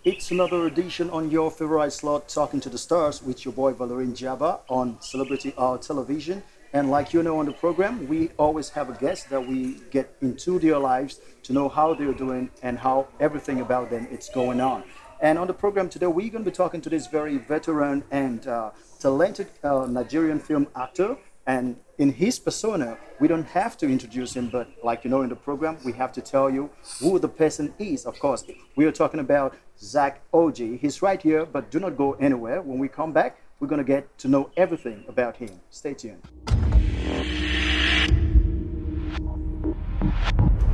It's another edition on your favorite slot, Talking to the Stars, with your boy Valerian Jabba on Celebrity Hour Television. And like you know on the program, we always have a guest that we get into their lives to know how they're doing and how everything about them is going on. And on the program today, we're going to be talking to this very veteran and talented Nigerian film actor. And in his persona, we don't have to introduce him, but like you know in the program, we have to tell you who the person is. Of course, we are talking about ZACK ORJI. He's right here, but do not go anywhere. When we come back, we're going to get to know everything about him. Stay tuned.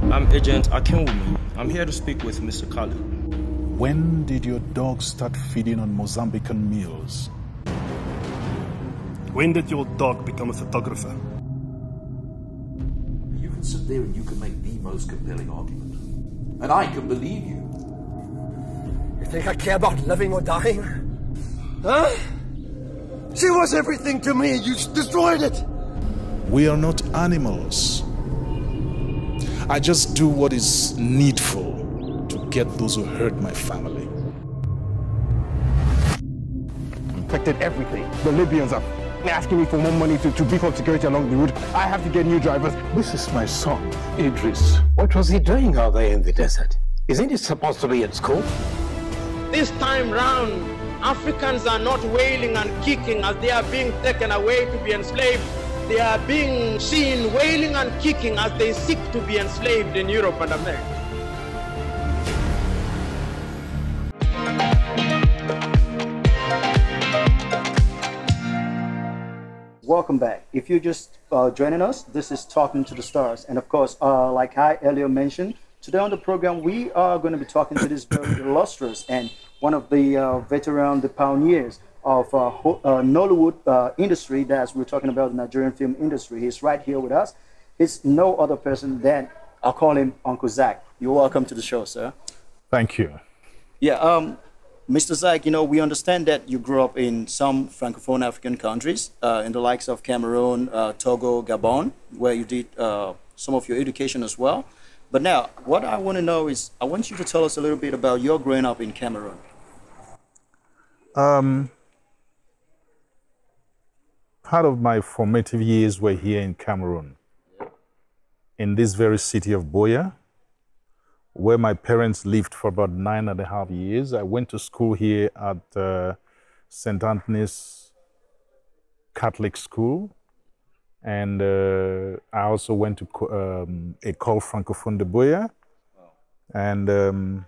I'm Agent Akinwumi. I'm here to speak with Mr. Kalu. When did your dog start feeding on Mozambican meals? When did your dog become a photographer? You can sit there and you can make the most compelling argument. And I can believe you. You think I care about living or dying? Huh? She was everything to me. You destroyed it. We are not animals. I just do what is needful to get those who hurt my family. Affected everything. The Libyans are asking me for more money to beef up security along the route. I have to get new drivers. This is my son, Idris. What was he doing out there in the desert? Isn't he supposed to be at school? This time round, Africans are not wailing and kicking as they are being taken away to be enslaved. They are being seen wailing and kicking as they seek to be enslaved in Europe and America. Welcome back. If you're just joining us, this is Talking to the Stars. And of course, like I earlier mentioned, today on the program, we are going to be talking to this very illustrious and one of the veteran, the pioneers of Nollywood industry. That's we're talking about the Nigerian film industry. He's right here with us. He's no other person than, I'll call him Uncle Zack. You're welcome to the show, sir. Thank you. Yeah, Mr. Zack, you know, we understand that you grew up in some Francophone African countries, in the likes of Cameroon, Togo, Gabon, where you did some of your education as well. But now, what I want to know is, I want you to tell us a little bit about your growing up in Cameroon. Part of my formative years were here in Cameroon, in this very city of Boya, where my parents lived for about 9.5 years. I went to school here at St. Anthony's Catholic School, and I also went to École Francophone de Boya, and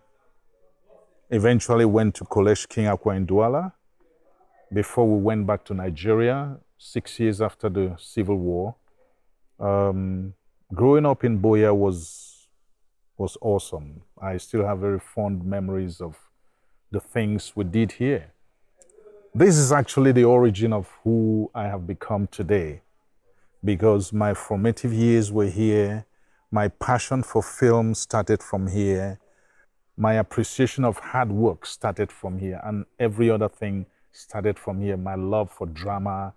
eventually went to Collège King Akwa in Douala before we went back to Nigeria 6 years after the Civil War. Growing up in Boya was awesome. I still have very fond memories of the things we did here. This is actually the origin of who I have become today, because my formative years were here, my passion for film started from here, my appreciation of hard work started from here, and every other thing started from here. My love for drama,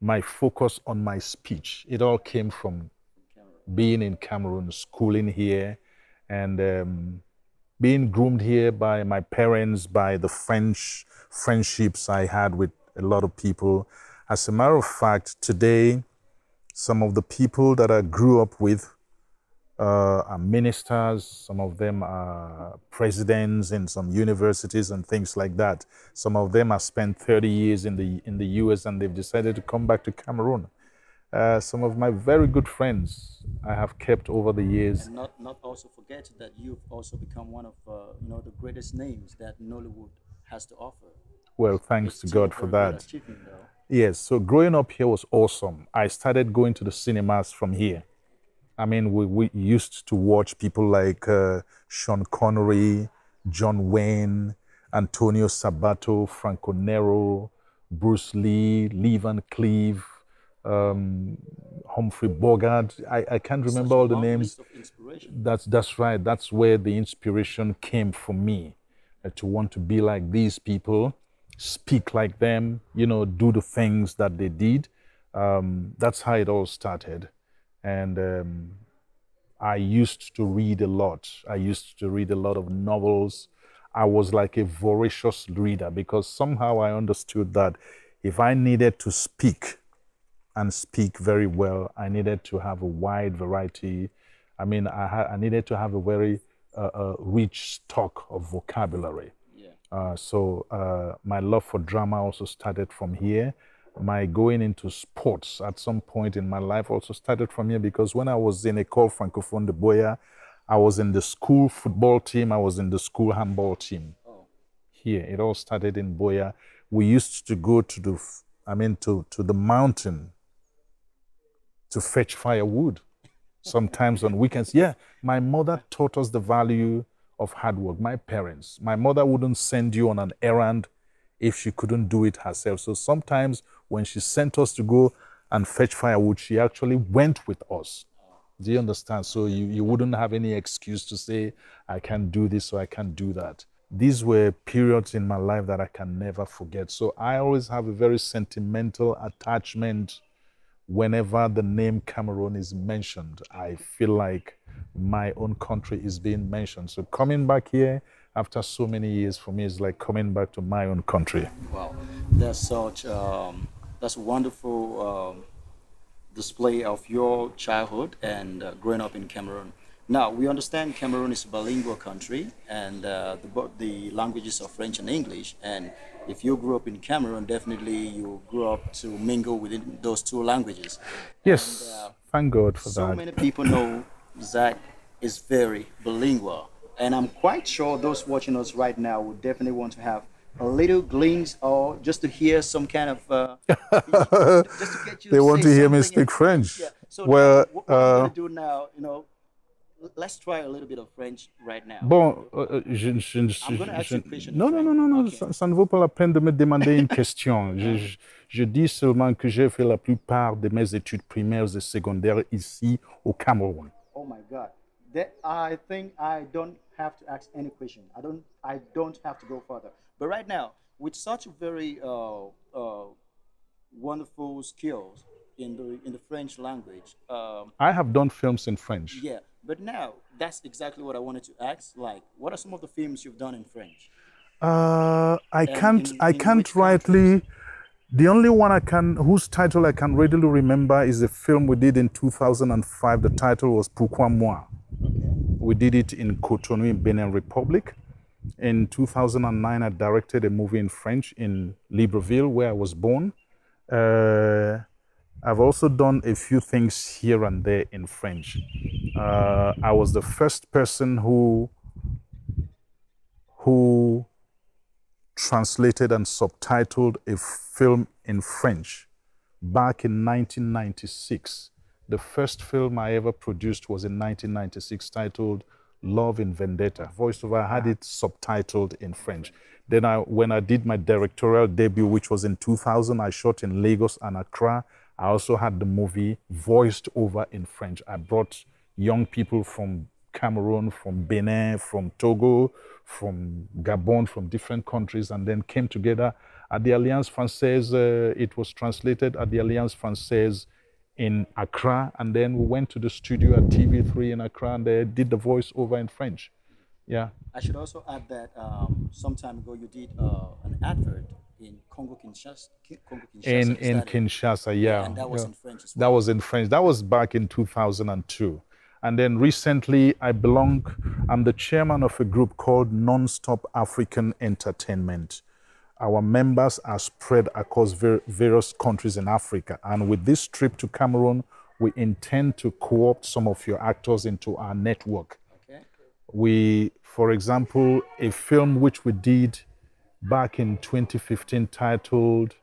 my focus on my speech, it all came from being in Cameroon, schooling here, and being groomed here by my parents, by the friendships I had with a lot of people. As a matter of fact, today, some of the people that I grew up with are ministers, some of them are presidents in some universities and things like that. Some of them have spent 30 years in the US and they've decided to come back to Cameroon. Some of my very good friends I have kept over the years. And not also forget that you've also become one of you know, the greatest names that Nollywood has to offer. Well, thanks to God for that. Yes, so growing up here was awesome. I started going to the cinemas from here. I mean, we used to watch people like Sean Connery, John Wayne, Antonio Sabato, Franco Nero, Bruce Lee, Lee Van Cleef, Humphrey Bogart. I can't remember all the names. That's right. That's where the inspiration came for me, to want to be like these people, speak like them, you know, do the things that they did. That's how it all started. And I used to read a lot. I used to read a lot of novels. I was like a voracious reader because somehow I understood that if I needed to speak and speak very well, I needed to have a wide variety. I mean, I needed to have a very rich stock of vocabulary. So my love for drama also started from here. My going into sports at some point in my life also started from here because when I was in École Francophone de Boya, I was in the school football team, I was in the school handball team. Here, it all started in Boya. We used to go to the mountain to fetch firewood, sometimes on weekends. Yeah, my mother taught us the value of hard work. My parents, my mother wouldn't send you on an errand if she couldn't do it herself. So sometimes when she sent us to go and fetch firewood, she actually went with us. Do you understand? So you wouldn't have any excuse to say, I can't do this or I can't do that. These were periods in my life that I can never forget. So I always have a very sentimental attachment. Whenever the name Cameroon is mentioned, I feel like my own country is being mentioned. So coming back here after so many years for me is like coming back to my own country. Wow, that's such that's a wonderful display of your childhood and growing up in Cameroon. Now we understand Cameroon is a bilingual country, and the languages are French and English. And if you grew up in Cameroon, definitely you grew up to mingle within those two languages. Yes, and, thank God for that. So many people know Zach is very bilingual, and I'm quite sure those watching us right now would definitely want to have a little glimpse or just to hear some kind of just to get you they want to hear me speak French. Yeah. So well, what I'm going to do now, let's try a little bit of French right now. Bon, I'm going to ask you a question. Non, okay. Ça ne vaut pas la peine de me demander une question. Je dis seulement que j'ai fait la plupart de mes études primaires et secondaires ici au Cameroun. Oh my God. I think I don't have to ask any question. I don't have to go further. But right now, with such a very wonderful skills in the French language. I have done films in French. Yeah, but now that's exactly what I wanted to ask. Like, what are some of the films you've done in French? I can't rightly. The only one whose title I can readily remember is a film we did in 2005. The title was Pourquoi Moi? Okay. We did it in Cotonou, in Benin Republic. In 2009, I directed a movie in French in Libreville, where I was born. I've also done a few things here and there in French. I was the first person who translated and subtitled a film in French back in 1996. The first film I ever produced was in 1996, titled Love in Vendetta. Voiceover, I had it subtitled in French. Then when I did my directorial debut, which was in 2000, I shot in Lagos and Accra. I also had the movie voiced over in French. I brought young people from Cameroon, from Benin, from Togo, from Gabon, from different countries, and then came together at the Alliance Française. It was translated at the Alliance Française in Accra, and then we went to the studio at TV3 in Accra, and they did the voice over in French. Yeah. I should also add that some time ago you did an advert in Congo Kinshasa. In Kinshasa, yeah. And that was in French as well. That was in French. That was back in 2002. And then recently I'm the chairman of a group called Non-Stop African Entertainment. Our members are spread across various countries in Africa. And with this trip to Cameroon, we intend to co-opt some of your actors into our network. Okay. For example, a film which we did back in 2015 titled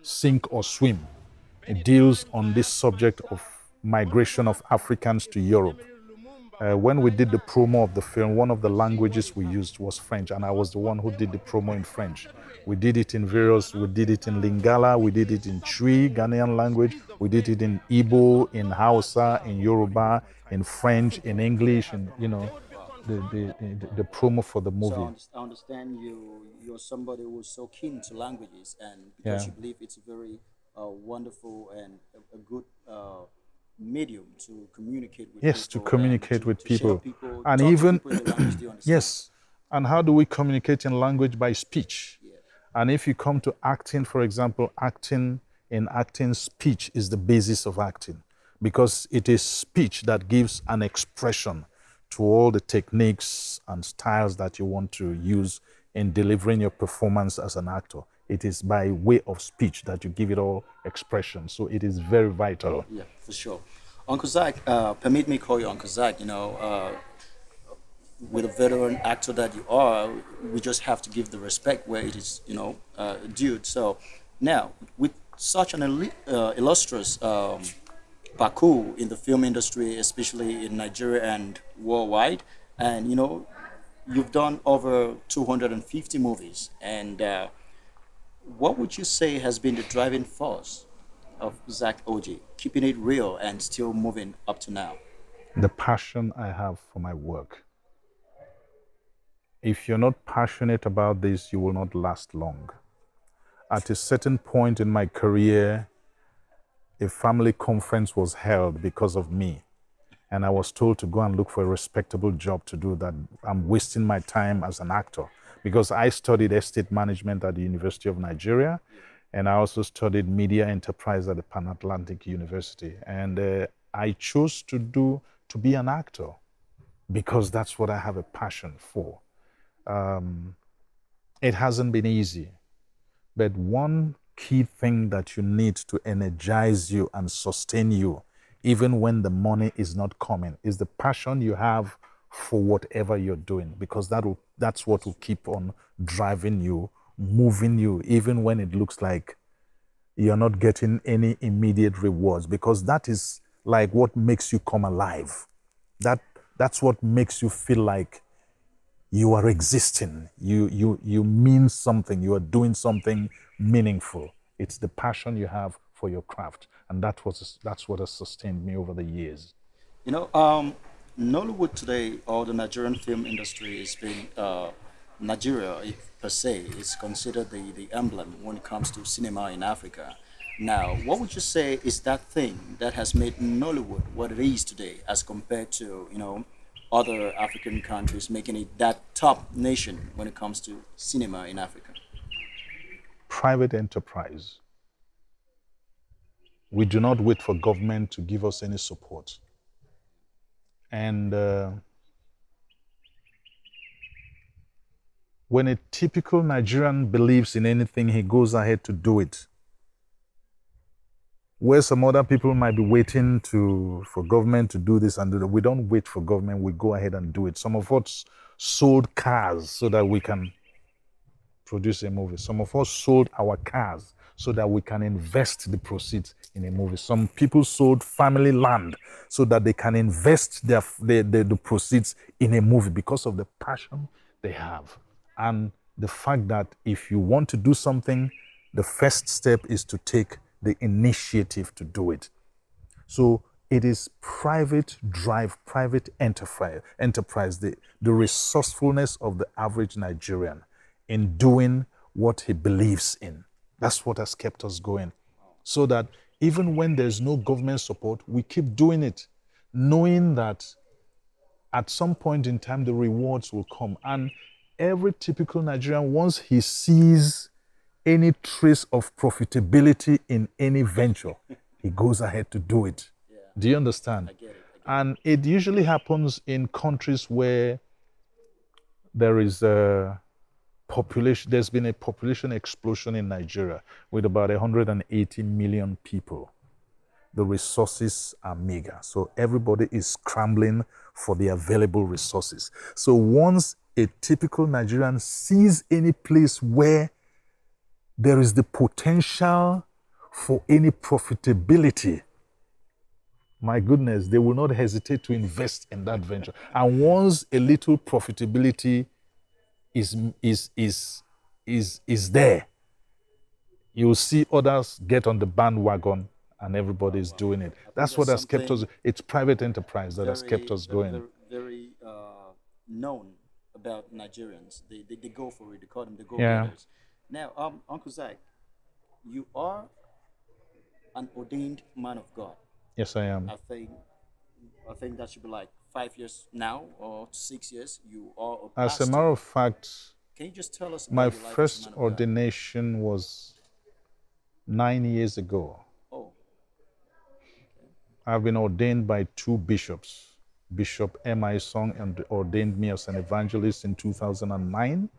Sink or Swim. It deals on this subject of migration of Africans to Europe. When we did the promo of the film, one of the languages we used was French, and I was the one who did the promo in French. We did it in we did it in Lingala, we did it in Twi, Ghanaian language, we did it in Igbo, in Hausa, in Yoruba, in French, in English, and the promo for the movie. So I understand you're somebody who's so keen to languages, and because you believe it's a very wonderful and a good medium to communicate with yes, people. to communicate with to share people. And talk to even, people in the language they understand. yes, and how do we communicate in language? By speech. Yeah. And if you come to acting, for example, in acting, speech is the basis of acting, because it is speech that gives an expression to all the techniques and styles that you want to use in delivering your performance as an actor. It is by way of speech that you give it all expression. So it is very vital. Yeah, for sure. Uncle Zach, permit me call you Uncle Zach. With a veteran actor that you are, we just have to give the respect where it is, due. So now, with such an illustrious parcours in the film industry, especially in Nigeria and worldwide, and you've done over 250 movies, and what would you say has been the driving force of ZACK ORJI, keeping it real and still moving up to now? The passion I have for my work. If you're not passionate about this, you will not last long. At a certain point in my career, a family conference was held because of me. And I was told to go and look for a respectable job to do, that I'm wasting my time as an actor. Because I studied estate management at the University of Nigeria, and I also studied media enterprise at the Pan-Atlantic University. And I chose to be an actor because that's what I have a passion for. It hasn't been easy, but one key thing that you need to energize you and sustain you, even when the money is not coming, is the passion you have for whatever you're doing, because that's what will keep on driving you, moving you, even when it looks like you're not getting any immediate rewards, because that is like what makes you come alive. That's what makes you feel like you are existing, you mean something, you are doing something meaningful. It's the passion you have for your craft, and that's what has sustained me over the years. Nollywood today, or the Nigerian film industry, has been Nigeria per se is considered the emblem when it comes to cinema in Africa. Now, what would you say is that thing that has made Nollywood what it is today, as compared to other African countries, making it that top nation when it comes to cinema in Africa? Private enterprise. We do not wait for government to give us any support. And when a typical Nigerian believes in anything, he goes ahead to do it. Where some other people might be waiting for government to do this and do that, we don't wait for government, we go ahead and do it. Some of us sold cars so that we can produce a movie. Some of us sold our cars so that we can invest the proceeds in a movie. Some people sold family land so that they can invest the proceeds in a movie because of the passion they have. And the fact that if you want to do something, the first step is to take the initiative to do it. So it is private drive, private enterprise, the resourcefulness of the average Nigerian in doing what he believes in. That's what has kept us going. So that even when there's no government support, we keep doing it, knowing that at some point in time, the rewards will come. And every typical Nigerian, once he sees any trace of profitability in any venture, he goes ahead to do it. Yeah. Do you understand? I get it. And it usually happens in countries where there is a population, there's been a population explosion in Nigeria with about 180 million people. The resources are meager. So everybody is scrambling for the available resources. So once a typical Nigerian sees any place where there is the potential for any profitability, my goodness, they will not hesitate to invest in that venture. And once a little profitability is there, you'll see others get on the bandwagon and everybody is doing it. That's what has kept us. It's private enterprise that has kept us going. Very known about Nigerians. They go for it. They call them the go-getters. Now, Uncle Zach, you are an ordained man of God. Yes, I am. I think that should be like 5 years now or 6 years. You are a As a pastor. matter of fact, Can you just tell us my about your life as a first man of God? ordination was 9 years ago. Oh, I've been ordained by two bishops. Bishop M.I. Song and ordained me as an evangelist in 2009.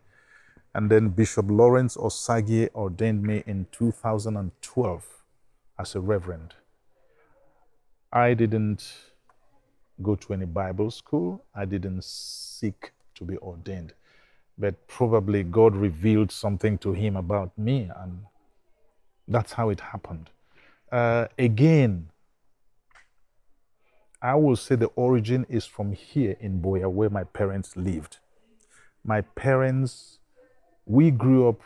And then Bishop Lawrence Osagie ordained me in 2012 as a reverend. I didn't go to any Bible school. I didn't seek to be ordained. But probably God revealed something to him about me, and that's how it happened. Again, I will say the origin is from here in Boya, where my parents lived. My parents, we grew up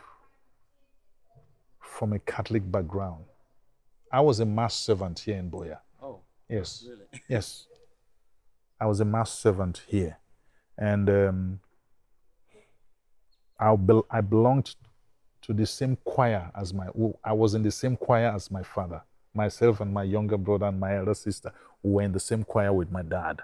from a Catholic background. I was a mass servant here in Boya. oh, Yes. really? Yes. I was a mass servant here. And I belonged to the same choir as I was in the same choir as my father. Myself and my younger brother and my elder sister were in the same choir with my dad.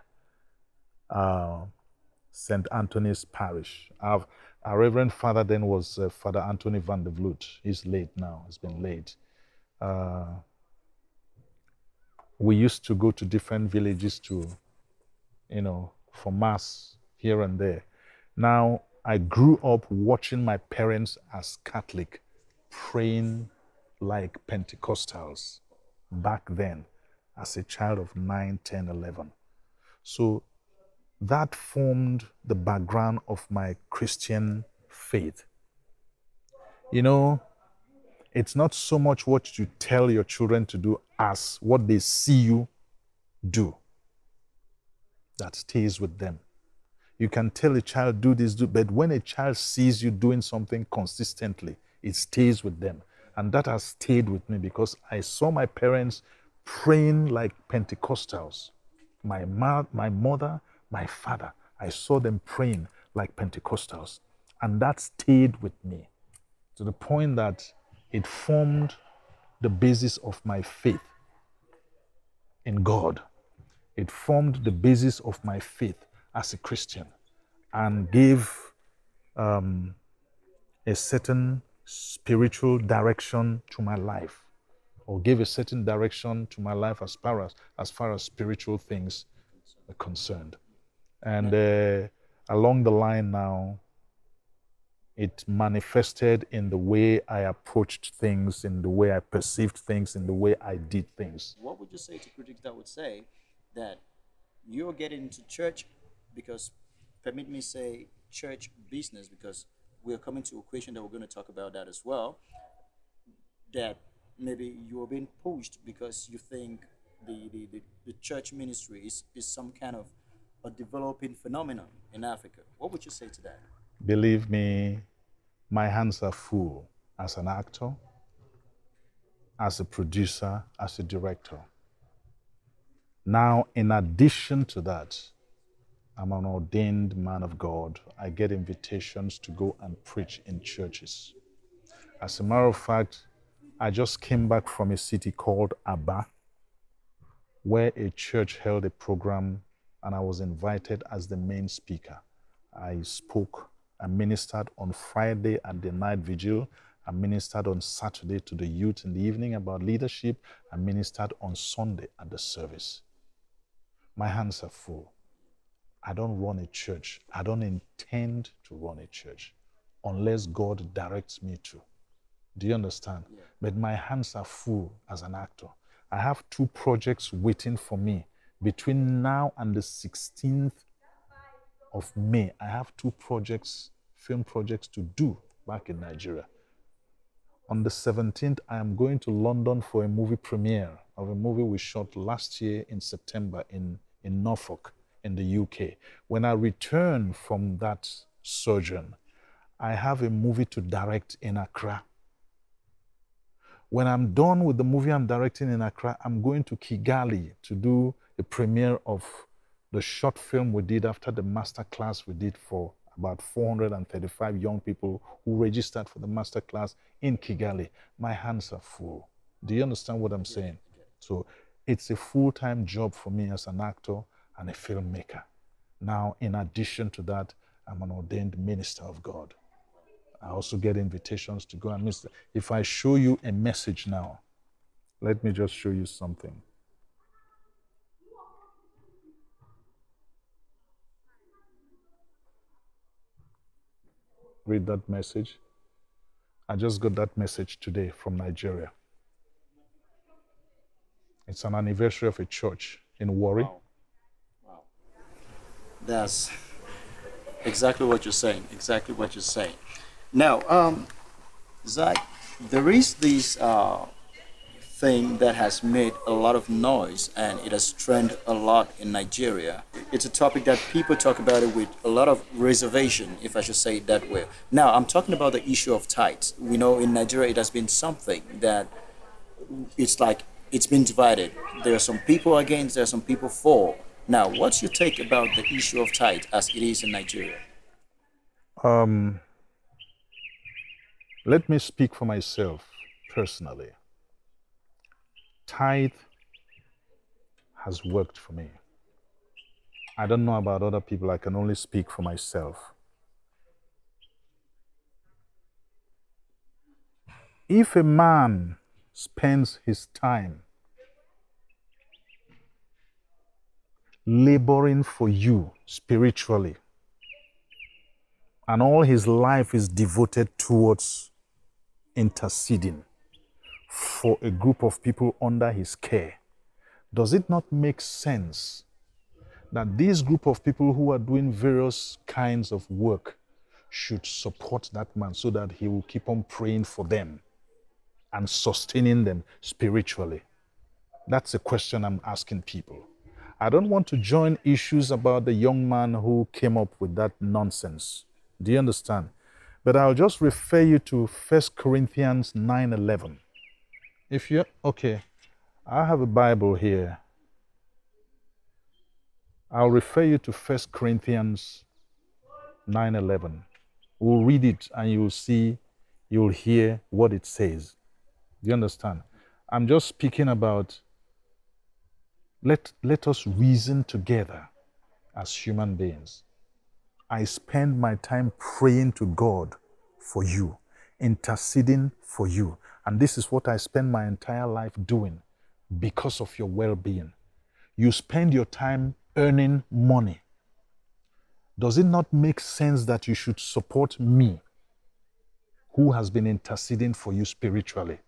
St. Anthony's Parish. Our Reverend Father then was Father Anthony van der Vloot. He's late now. He's been late. We used to go to different villages to, for mass here and there. Now, I grew up watching my parents as Catholic praying like Pentecostals back then as a child of 9, 10, 11. So that formed the background of my Christian faith. It's not so much what you tell your children to do as what they see you do that stays with them. You can tell a child, do this, but when a child sees you doing something consistently, it stays with them. And that has stayed with me because I saw my parents praying like Pentecostals. My mother, my father, I saw them praying like Pentecostals. And that stayed with me to the point that it formed the basis of my faith in God. It formed the basis of my faith as a Christian and gave a certain spiritual direction to my life, or gave a certain direction to my life as far as spiritual things are concerned. And along the line now, it manifested in the way I approached things, in the way I perceived things, in the way I did things. What would you say to critics that would say that you're getting into church because, permit me say, church business, because we're coming to a question that we're going to talk about that as well, that maybe you're being pushed because you think the church ministry is some kind of a developing phenomenon in Africa. What would you say to that? Believe me, my hands are full as an actor, as a producer, as a director. Now, in addition to that, I'm an ordained man of God. I get invitations to go and preach in churches. As a matter of fact, I just came back from a city called Aba, where a church held a program and I was invited as the main speaker. I spoke and ministered on Friday at the night vigil. I ministered on Saturday to the youth in the evening about leadership. I ministered on Sunday at the service. My hands are full. I don't run a church. I don't intend to run a church unless God directs me to. Do you understand? Yeah. But my hands are full as an actor. I have 2 projects waiting for me. Between now and the 16th of May, I have 2 projects, film projects to do back in Nigeria. On the 17th, I am going to London for a movie premiere of a movie we shot last year in September in Norfolk, in the UK. When I return from that sojourn, I have a movie to direct in Accra. When I'm done with the movie I'm directing in Accra, I'm going to Kigali to do a premiere of the short film we did after the master class we did for about 435 young people who registered for the master class in Kigali. My hands are full. Do you understand what I'm saying? So It's a full-time job for me as an actor and a filmmaker. Now, in addition to that, I'm an ordained minister of God. I also get invitations to go and minister. If I show you a message now, let me just show you something. Read that message. I just got that message today from Nigeria. It's an anniversary of a church in Warri. Wow. Wow. That's exactly what you're saying. Exactly what you're saying. Now, Zach, there is this thing that has made a lot of noise and it has trended a lot in Nigeria. It's a topic that people talk about it with a lot of reservation, if I should say it that way. Now, I'm talking about the issue of tithes. We know in Nigeria it has been something that it's like it's been divided. There are some people against, there are some people for. Now, what's your take about the issue of tithe as it is in Nigeria? Let me speak for myself personally. Tithe has worked for me. I don't know about other people. I can only speak for myself. If a man spends his time laboring for you spiritually, and all his life is devoted towards interceding for a group of people under his care, does it not make sense that this group of people who are doing various kinds of work should support that man so that he will keep on praying for them and sustaining them spiritually? That's a question I'm asking people. I don't want to join issues about the young man who came up with that nonsense. Do you understand? But I'll just refer you to 1 Corinthians 9:11. If you're, okay, I have a Bible here. I'll refer you to 1 Corinthians 9:11. We'll read it and you'll see, you'll hear what it says. Do you understand? I'm just speaking about, let us reason together as human beings. I spend my time praying to God for you, interceding for you. And this is what I spend my entire life doing because of your well-being. You spend your time earning money. Does it not make sense that you should support me, who has been interceding for you spiritually?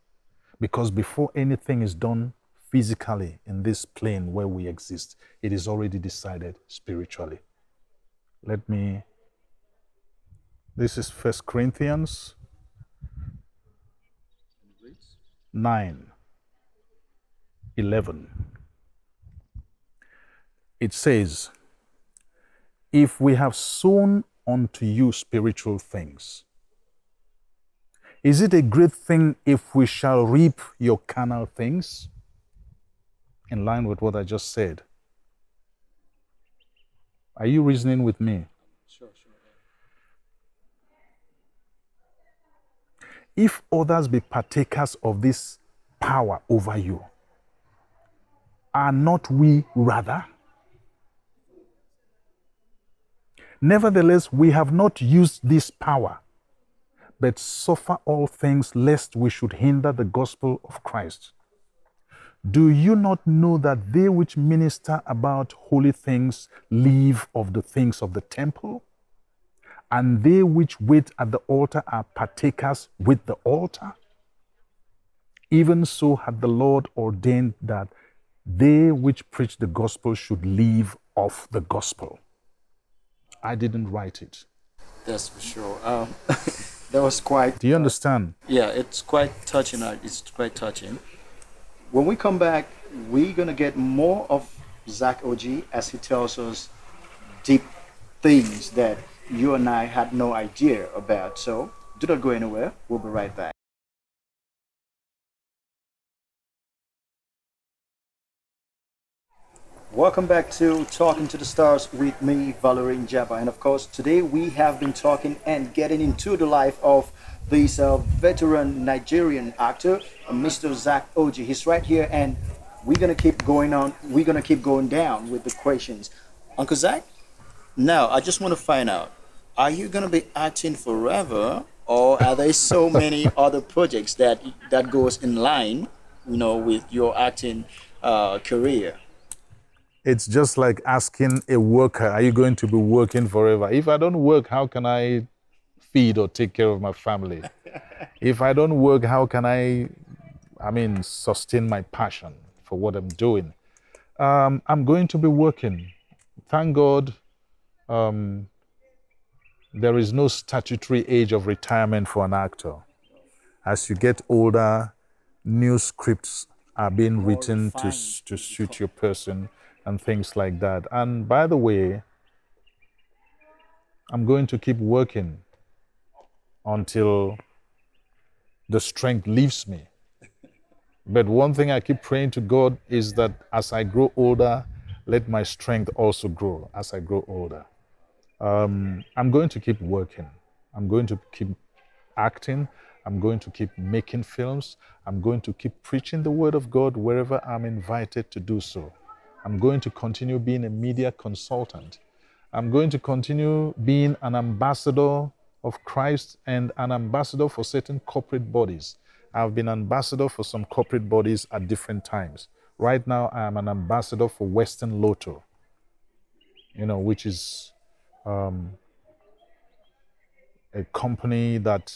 Because before anything is done physically in this plane where we exist, it is already decided spiritually. This is 1 Corinthians 9:11. It says, if we have sown unto you spiritual things, is it a great thing if we shall reap your carnal things? In line with what I just said. Are you reasoning with me? Sure. If others be partakers of this power over you, are not we rather? Nevertheless, we have not used this power, but suffer all things lest we should hinder the gospel of Christ. Do you not know that they which minister about holy things live of the things of the temple? And they which wait at the altar are partakers with the altar? Even so had the Lord ordained that they which preach the gospel should live of the gospel. I didn't write it. That's for sure. That was quite... Do you understand? Yeah, it's quite touching. It's quite touching. When we come back, we're going to get more of ZACK ORJI as he tells us deep things that you and I had no idea about. So do not go anywhere. We'll be right back. Welcome back to Talking to the Stars with me, Valerie Njaba. And of course, today we have been talking and getting into the life of this veteran Nigerian actor, Mr. ZACK ORJI. He's right here and we're gonna keep going on. We're gonna keep going down with the questions. Uncle Zach, now I just want to find out: are you gonna be acting forever, or are there so many other projects that goes in line, with your acting career? It's just like asking a worker, are you going to be working forever? If I don't work, how can I feed or take care of my family? If I don't work, how can I sustain my passion for what I'm doing? I'm going to be working. Thank God, there is no statutory age of retirement for an actor. As you get older, new scripts are being written to suit your person and things like that. And by the way, I'm going to keep working until the strength leaves me. But one thing I keep praying to God is that as I grow older, let my strength also grow as I grow older. I'm going to keep working. I'm going to keep acting. I'm going to keep making films. I'm going to keep preaching the word of God wherever I'm invited to do so. I'm going to continue being a media consultant. I'm going to continue being an ambassador of Christ and an ambassador for certain corporate bodies. I've been ambassador for some corporate bodies at different times. Right now, I am an ambassador for Western Lotto, which is a company that,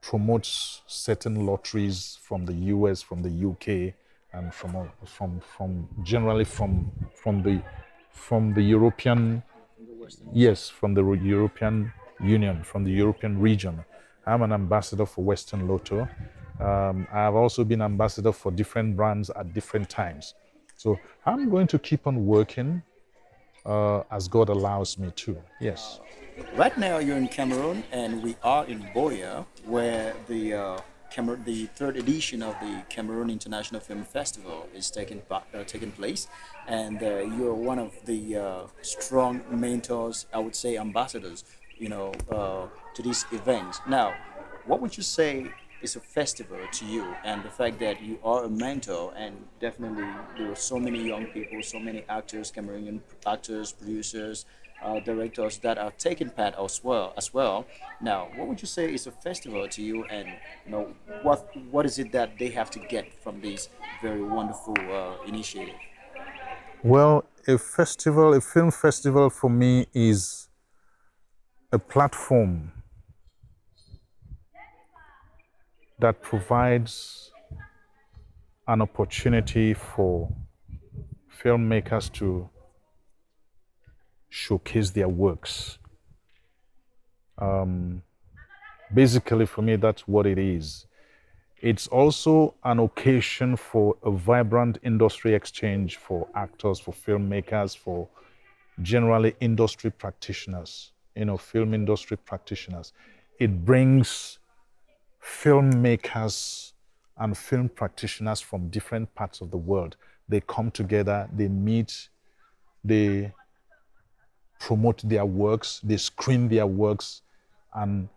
promotes certain lotteries from the US, from the UK, and generally from the European, yes, from the European Union, from the European region. I'm an ambassador for Western Lotto. I have also been ambassador for different brands at different times. So I'm going to keep on working as God allows me to. Yes. Right now you're in Cameroon, and we are in Boya, where the third edition of the Cameroon International Film Festival is taking place, and you're one of the strong mentors, I would say ambassadors, to this event. Now, what would you say is a festival to you, and the fact that you are a mentor, and definitely there are so many young people, so many actors, Cameroonian actors, producers, directors that are taking part as well. Now, what would you say is a festival to you, and what is it that they have to get from this very wonderful initiative? Well, a film festival for me is a platform that provides an opportunity for filmmakers to showcase their works. Basically, for me, that's what it is. It's also an occasion for a vibrant industry exchange for actors, for filmmakers, for generally industry practitioners, film industry practitioners. It brings filmmakers and film practitioners from different parts of the world. They come together, they meet, they promote their works, they screen their works, and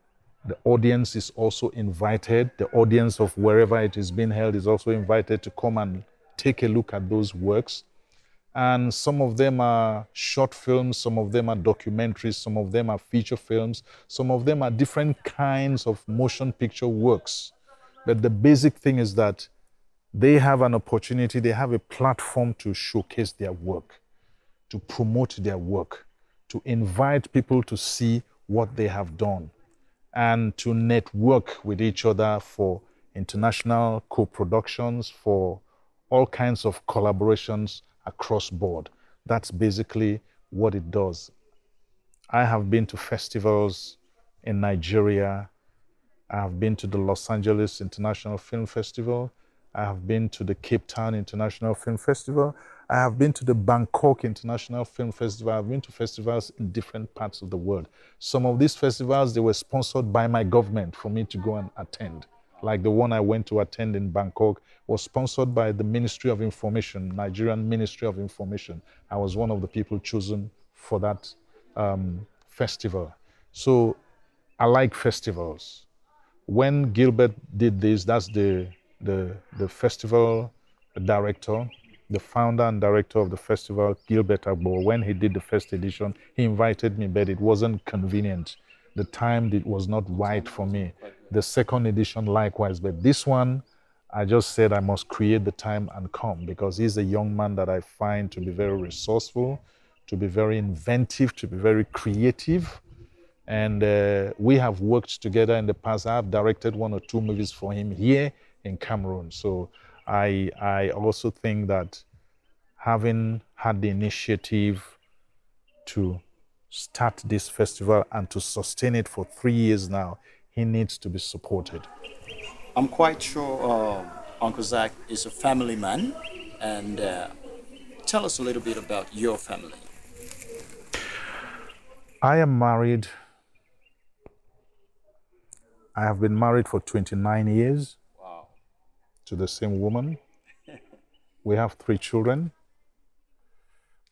the audience is also invited. The audience of wherever it is being held is also invited to come and take a look at those works. And some of them are short films, some of them are documentaries, some of them are feature films, some of them are different kinds of motion picture works. But the basic thing is that they have an opportunity, they have a platform to showcase their work, to promote their work, to invite people to see what they have done, and to network with each other for international co-productions, for all kinds of collaborations across board. That's basically what it does. I have been to festivals in Nigeria. I have been to the Los Angeles International Film Festival. I have been to the Cape Town International Film Festival. I have been to the Bangkok International Film Festival. I've been to festivals in different parts of the world. Some of these festivals, they were sponsored by my government for me to go and attend. Like the one I went to attend in Bangkok was sponsored by the Ministry of Information, Nigerian Ministry of Information. I was one of the people chosen for that festival. So I like festivals. When Gilbert did this, that's the the festival director, the founder and director of the festival, Gilbert Agbo. When he did the first edition, he invited me, but it wasn't convenient. The time was not right for me. The second edition likewise, but this one, I just said I must create the time and come, because he's a young man that I find to be very resourceful, to be very inventive, to be very creative. And we have worked together in the past. I have directed 1 or 2 movies for him here in Cameroon. So I also think that having had the initiative to start this festival and to sustain it for 3 years now, he needs to be supported. I'm quite sure Uncle Zack is a family man, and tell us a little bit about your family. I am married. I have been married for 29 years. Wow. To the same woman. We have 3 children.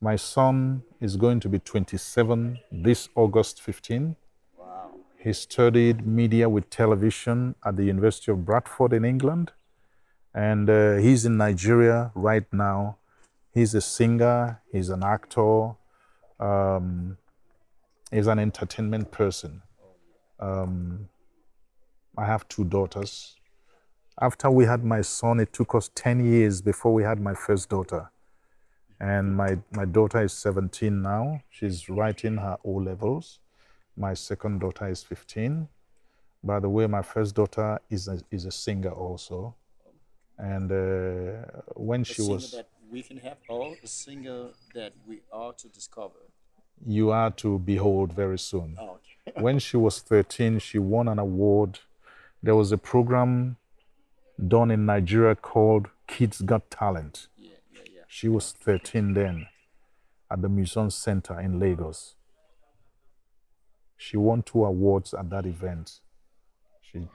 My son is going to be 27 this August 15. Wow. He studied media with television at the University of Bradford in England. And he's in Nigeria right now. He's a singer, he's an actor, he's an entertainment person. I have 2 daughters. After we had my son, it took us 10 years before we had my first daughter. And my daughter is 17 now. She's writing her O-levels. My second daughter is 15. By the way, my first daughter is a singer also. And when she was... that we can have, or the singer that we are to discover? You are to behold very soon. Oh, okay. When she was 13, she won an award. There was a program done in Nigeria called Kids Got Talent. Yeah. She was 13 then at the Museum Center in Lagos. She won 2 awards at that event. She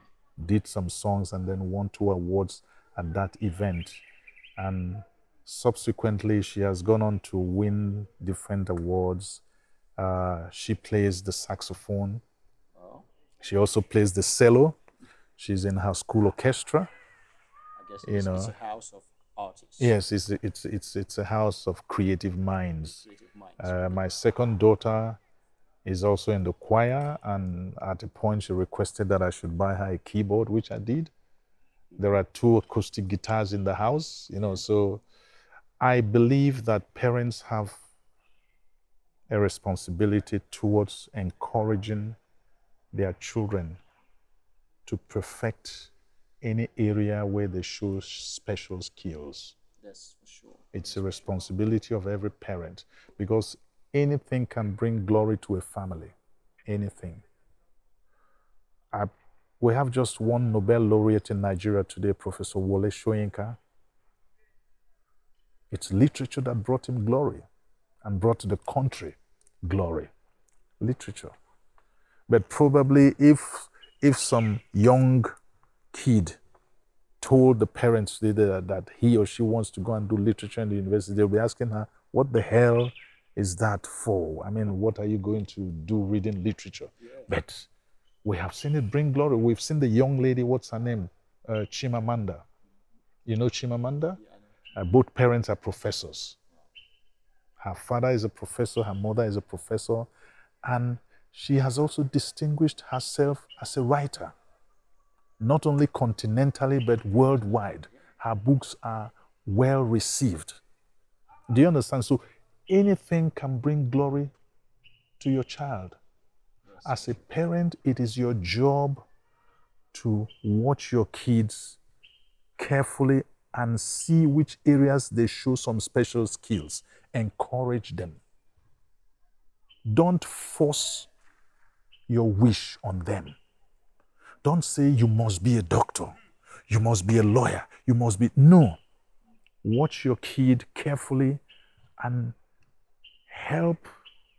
did some songs and then won 2 awards at that event. And subsequently, she has gone on to win different awards. She plays the saxophone. Oh. She also plays the cello. She's in her school orchestra. I guess it's a house of artists. Yes, it's a house of creative minds. Creative minds. My second daughter is also in the choir, and at a point she requested that I should buy her a keyboard, which I did. There are 2 acoustic guitars in the house, so I believe that parents have a responsibility towards encouraging their children to perfect any area where they show special skills. That's for sure. It's a responsibility of every parent, because anything can bring glory to a family. Anything. We have just one Nobel laureate in Nigeria today, Professor Wole Soyinka. It's literature that brought him glory and brought the country glory. Literature. But probably if some young kid told the parents that he or she wants to go and do literature in the university, they'll be asking her, what the hell is that for? I mean, what are you going to do reading literature? Yeah. But we have seen it bring glory. We've seen the young lady, what's her name? Chimamanda. You know Chimamanda? Yeah, both parents are professors. Her father is a professor, her mother is a professor, and she has also distinguished herself as a writer, not only continentally, but worldwide. Her books are well received. Do you understand? So anything can bring glory to your child. As a parent, it is your job to watch your kids carefully and see which areas they show some special skills. Encourage them. Don't force your wish on them. Don't say you must be a doctor, you must be a lawyer, you must be... No. Watch your kid carefully and help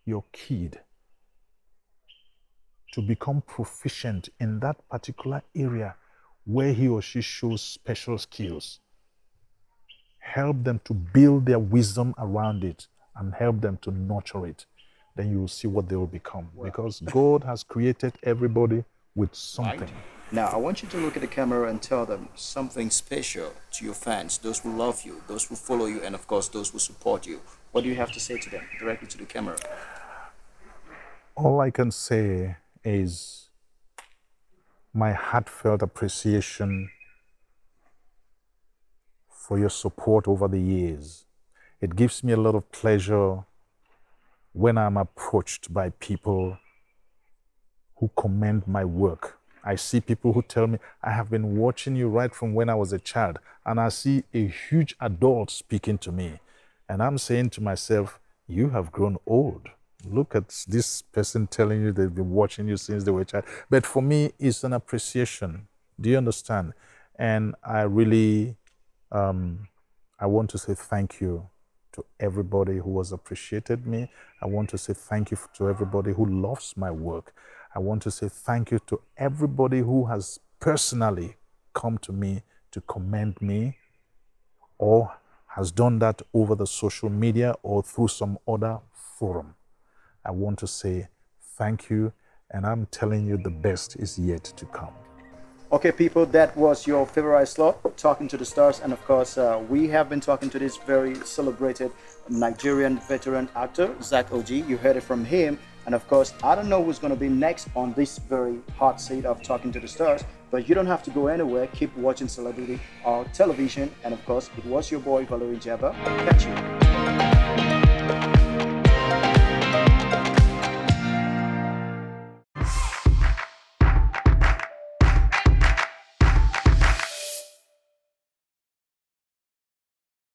your kid to become proficient in that particular area where he or she shows special skills. Help them to build their wisdom around it and help them to nurture it. Then you will see what they will become. Because God has created everybody with something. Now, I want you to look at the camera and tell them something special to your fans, those who love you, those who follow you, and of course, those who support you. What do you have to say to them directly to the camera? All I can say is my heartfelt appreciation for your support over the years. It gives me a lot of pleasure when I'm approached by people who commend my work. I see people who tell me, I have been watching you right from when I was a child, and I see a huge adult speaking to me. And I'm saying to myself, you have grown old. Look at this person telling you they've been watching you since they were a child. But for me, it's an appreciation. Do you understand? And I really, I want to say thank you to everybody who has appreciated me. I want to say thank you to everybody who loves my work. I want to say thank you to everybody who has personally come to me to commend me or has done that over the social media or through some other forum. I want to say thank you, and I'm telling you the best is yet to come. Okay, people, that was your favorite slot, Talking to the Stars. And of course, we have been talking to this very celebrated Nigerian veteran actor, ZACK ORJI. You heard it from him. And of course, I don't know who's going to be next on this very hot seat of Talking to the Stars, but you don't have to go anywhere. Keep watching Celebrity Television. And of course, it was your boy, Valerie Jabba. Catch you.